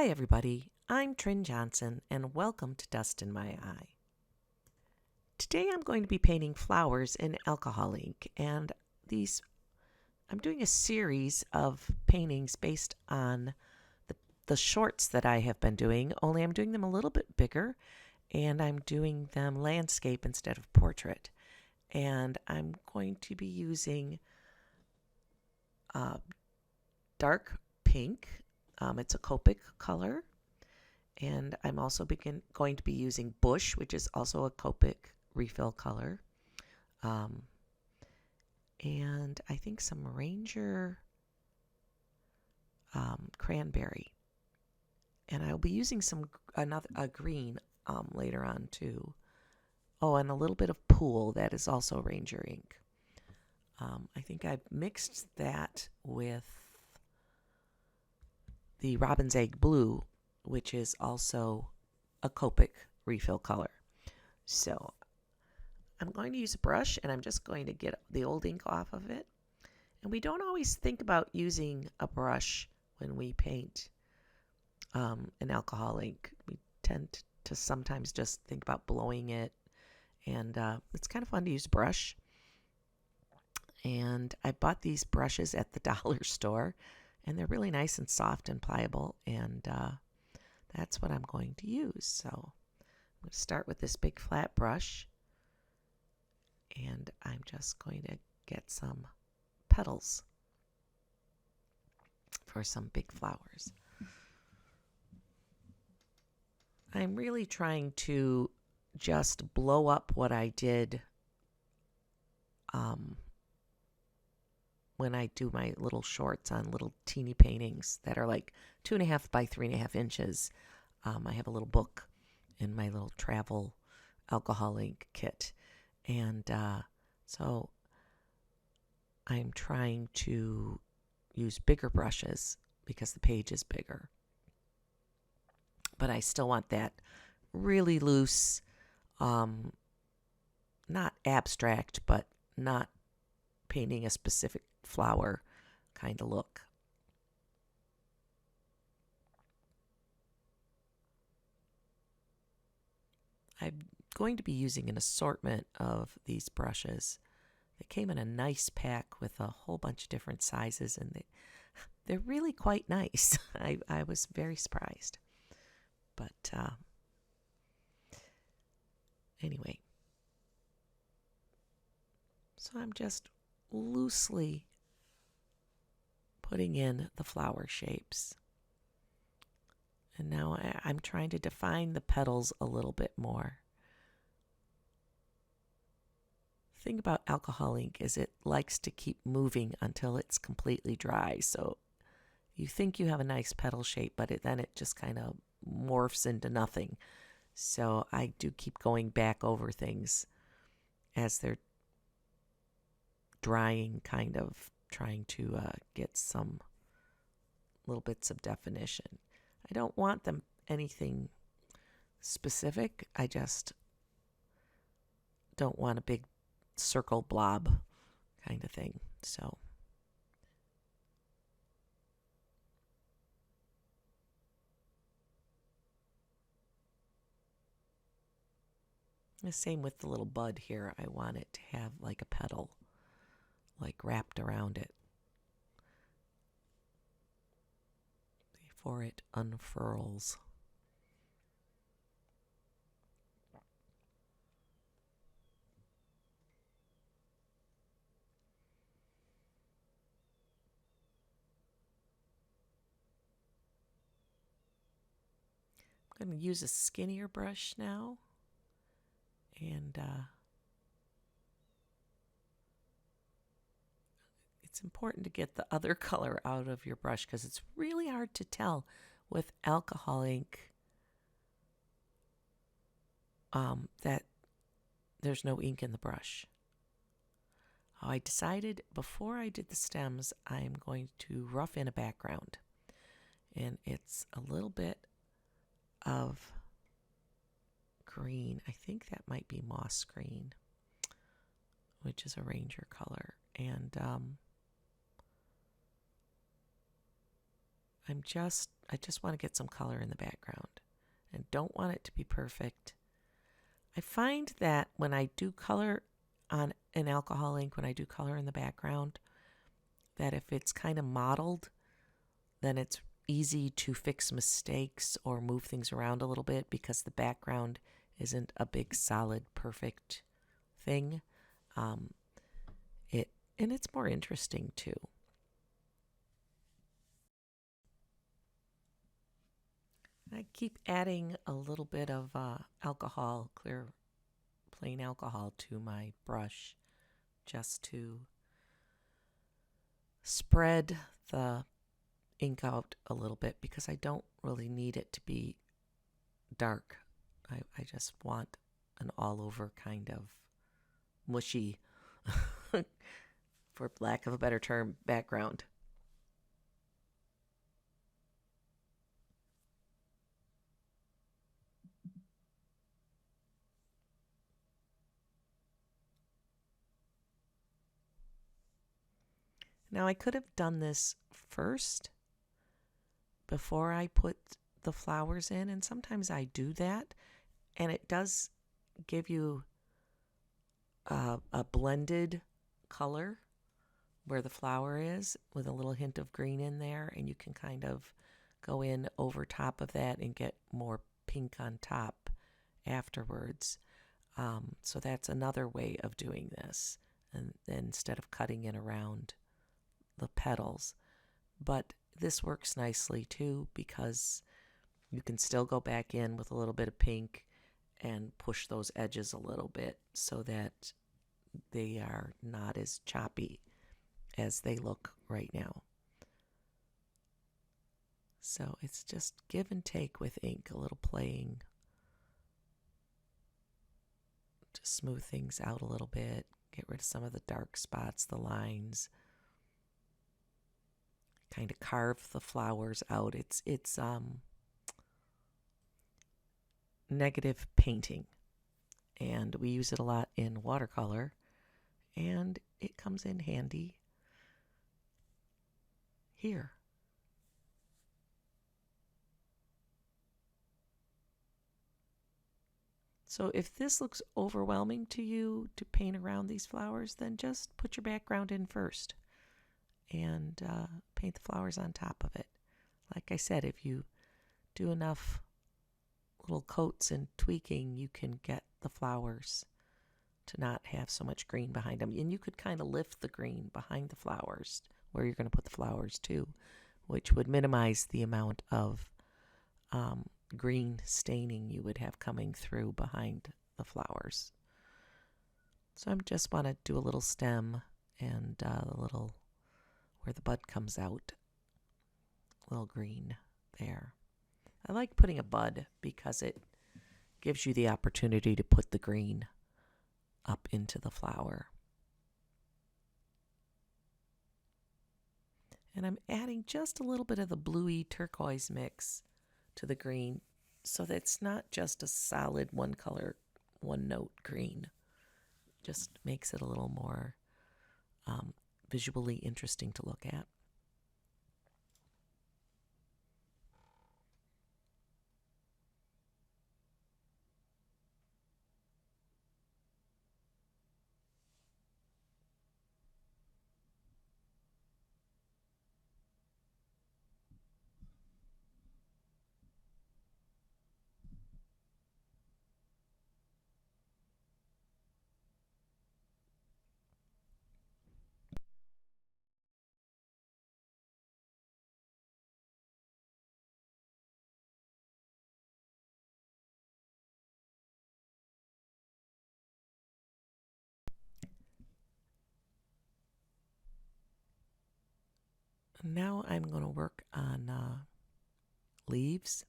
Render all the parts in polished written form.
Hi everybody, I'm Trin Johnson and welcome to Dust in My Eye. Today I'm going to be painting flowers in alcohol ink, and I'm doing a series of paintings based on the shorts that I have been doing, only I'm doing them a little bit bigger and I'm doing them landscape instead of portrait. And I'm going to be using dark pink. It's a Copic color. And I'm also going to be using Bush, which is also a Copic refill color. And I think some Ranger Cranberry. And I'll be using a green later on too. Oh, and a little bit of Pool, that is also Ranger ink. I think I've mixed that with the Robin's Egg Blue, which is also a Copic refill color. So I'm going to use a brush and I'm just going to get the old ink off of it. And we don't always think about using a brush when we paint an alcohol ink. We tend to sometimes just think about blowing it, and it's kind of fun to use a brush. And I bought these brushes at the dollar store, and they're really nice and soft and pliable, and that's what I'm going to use. So I'm going to start with this big flat brush, and I'm just going to get some petals for some big flowers. I'm really trying to just blow up what I did when I do my little shorts on little teeny paintings that are like 2.5 by 3.5 inches. I have a little book in my little travel alcohol ink kit. And so I'm trying to use bigger brushes because the page is bigger. But I still want that really loose, not abstract, but not painting a specific flower kind of look. I'm going to be using an assortment of these brushes. They came in a nice pack with a whole bunch of different sizes, and they're really quite nice. I was very surprised. But anyway, so I'm just loosely putting in the flower shapes. And now I'm trying to define the petals a little bit more. The thing about alcohol ink is it likes to keep moving until it's completely dry. So you think you have a nice petal shape, but then it just kind of morphs into nothing. So I do keep going back over things as they're drying, kind of trying to get some little bits of definition. I don't want them anything specific. I just don't want a big circle blob kind of thing. So the same with the little bud here. I want it to have like a petal, like wrapped around it before it unfurls. I'm going to use a skinnier brush now, and it's important to get the other color out of your brush because it's really hard to tell with alcohol ink that there's no ink in the brush. I decided before I did the stems, I'm going to rough in a background, and it's a little bit of green. I think that might be moss green, which is a Ranger color. And I'm just I just want to get some color in the background and don't want it to be perfect. I find that when I do color on an alcohol ink, when I do color in the background, that if it's kind of mottled, then it's easy to fix mistakes or move things around a little bit because the background isn't a big, solid, perfect thing. And it's more interesting too. I keep adding a little bit of alcohol, clear, plain alcohol to my brush just to spread the ink out a little bit because I don't really need it to be dark. I just want an all-over kind of mushy, for lack of a better term, background. Now I could have done this first before I put the flowers in, and sometimes I do that, and it does give you a blended color where the flower is with a little hint of green in there, and you can kind of go in over top of that and get more pink on top afterwards. So that's another way of doing this, and instead of cutting in around the petals. But this works nicely too because you can still go back in with a little bit of pink and push those edges a little bit so that they are not as choppy as they look right now. So it's just give and take with ink, a little playing to smooth things out a little bit, get rid of some of the dark spots, the lines, kind of carve the flowers out. It's negative painting, and we use it a lot in watercolor, and it comes in handy here. So if this looks overwhelming to you to paint around these flowers, then just put your background in first and paint the flowers on top of it. Like I said, if you do enough little coats and tweaking, you can get the flowers to not have so much green behind them. And you could kind of lift the green behind the flowers where you're going to put the flowers too, which would minimize the amount of green staining you would have coming through behind the flowers. So I just want to do a little stem and a little where the bud comes out, a little green there. I like putting a bud because it gives you the opportunity to put the green up into the flower. And I'm adding just a little bit of the bluey turquoise mix to the green so that it's not just a solid one color, one note green. Just makes it a little more visually interesting to look at. Now I'm going to work on leaves.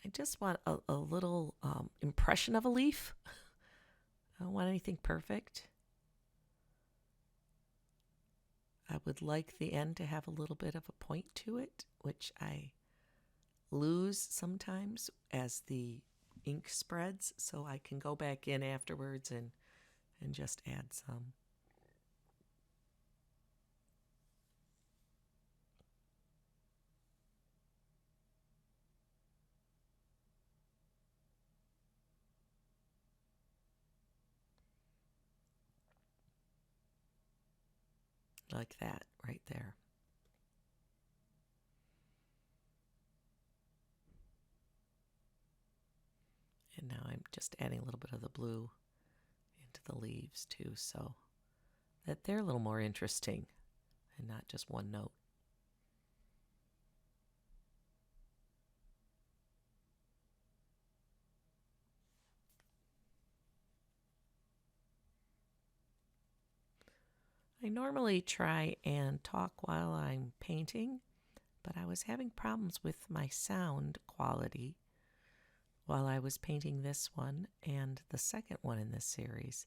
I just want a little impression of a leaf. I don't want anything perfect. I would like the end to have a little bit of a point to it, which I lose sometimes as the ink spreads, so I can go back in afterwards and just add some. Like that right there. And now I'm just adding a little bit of the blue into the leaves too, so that they're a little more interesting and not just one note. I normally try and talk while I'm painting, but I was having problems with my sound quality while I was painting this one and the second one in this series.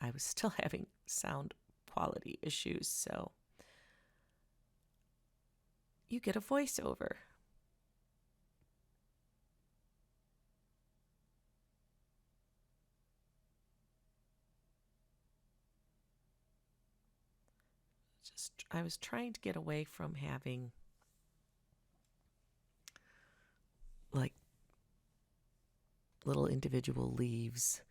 I was still having sound quality issues, so you get a voiceover. I was trying to get away from having like little individual leaves.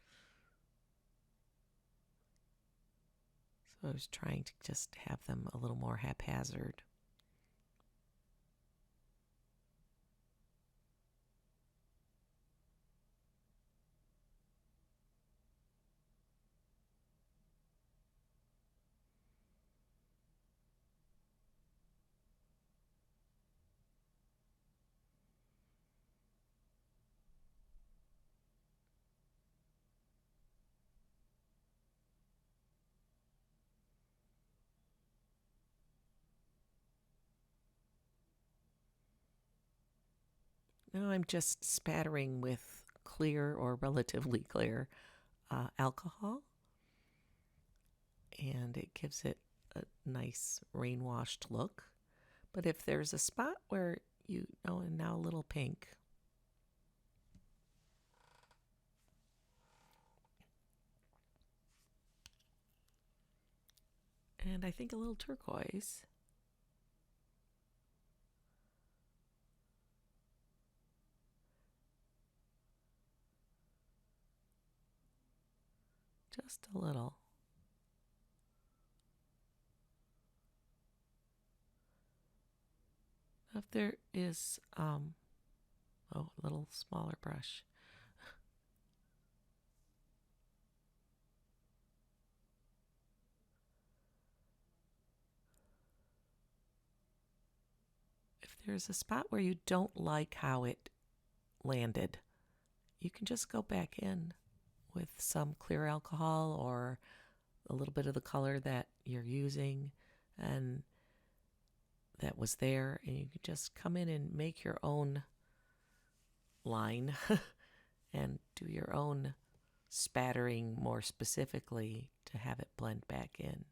So I was trying to just have them a little more haphazard. Now I'm just spattering with clear or relatively clear alcohol, and it gives it a nice rain-washed look. But if there's a spot where and now a little pink, and I think a little turquoise. Just a little. If there is, a little smaller brush. If there's a spot where you don't like how it landed, you can just go back in with some clear alcohol or a little bit of the color that you're using and that was there, and you can just come in and make your own line and do your own spattering more specifically to have it blend back in.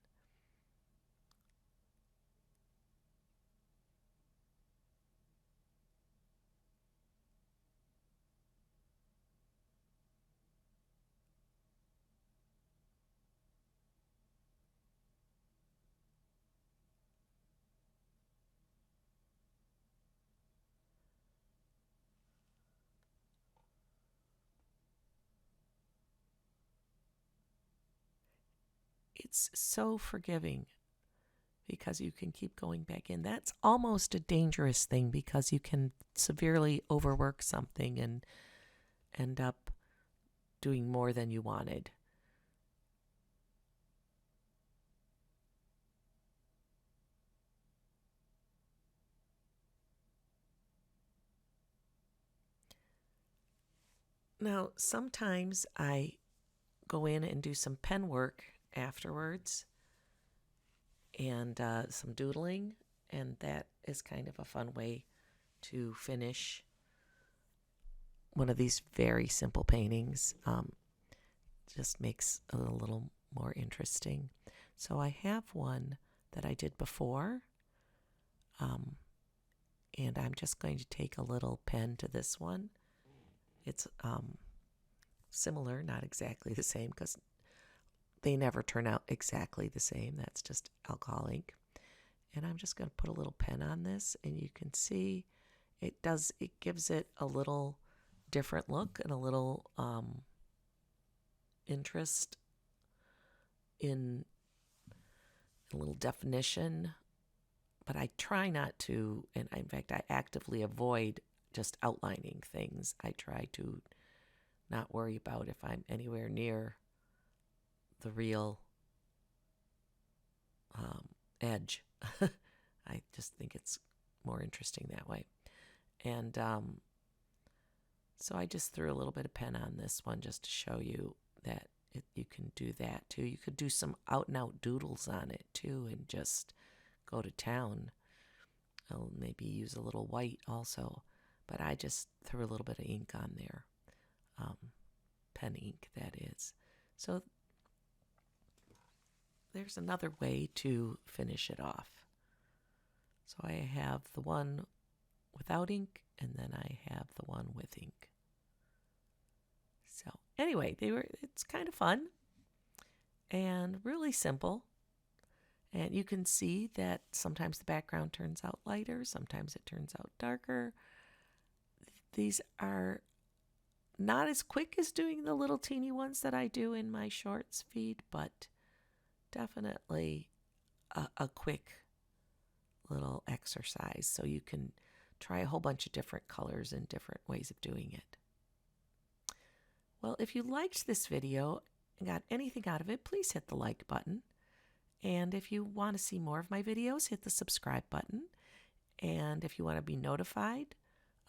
It's so forgiving because you can keep going back in. That's almost a dangerous thing because you can severely overwork something and end up doing more than you wanted. Now, sometimes I go in and do some pen work afterwards and some doodling, and that is kind of a fun way to finish one of these very simple paintings. Just makes it a little more interesting. So I have one that I did before, and I'm just going to take a little pen to this one. It's similar, not exactly the same, because they never turn out exactly the same. That's just alcohol ink. And I'm just going to put a little pen on this, and you can see it gives it a little different look and a little interest in a little definition. But I try not to, and in fact, I actively avoid just outlining things. I try to not worry about if I'm anywhere near the real edge. I just think it's more interesting that way. And so I just threw a little bit of pen on this one just to show you that you can do that too. You could do some out-and-out doodles on it too and just go to town. I'll maybe use a little white also, but I just threw a little bit of ink on there. Pen ink, that is. So there's another way to finish it off. So I have the one without ink, and then I have the one with ink. So anyway, it's kind of fun and really simple. And you can see that sometimes the background turns out lighter, sometimes it turns out darker. These are not as quick as doing the little teeny ones that I do in my shorts feed, but definitely a quick little exercise. So you can try a whole bunch of different colors and different ways of doing it. Well, if you liked this video and got anything out of it, please hit the like button. And if you want to see more of my videos, hit the subscribe button. And if you want to be notified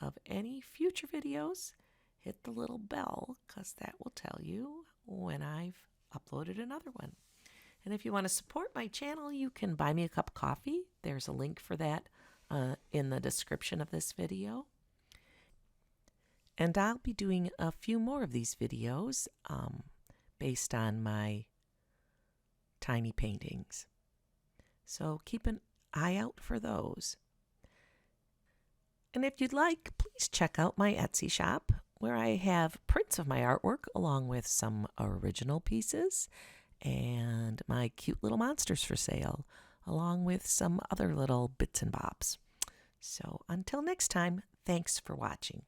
of any future videos, hit the little bell, because that will tell you when I've uploaded another one. And if you want to support my channel, you can buy me a cup of coffee. There's a link for that in the description of this video. And I'll be doing a few more of these videos based on my tiny paintings. So keep an eye out for those. And if you'd like, please check out my Etsy shop, where I have prints of my artwork along with some original pieces and my cute little monsters for sale, along with some other little bits and bobs. So until next time, thanks for watching.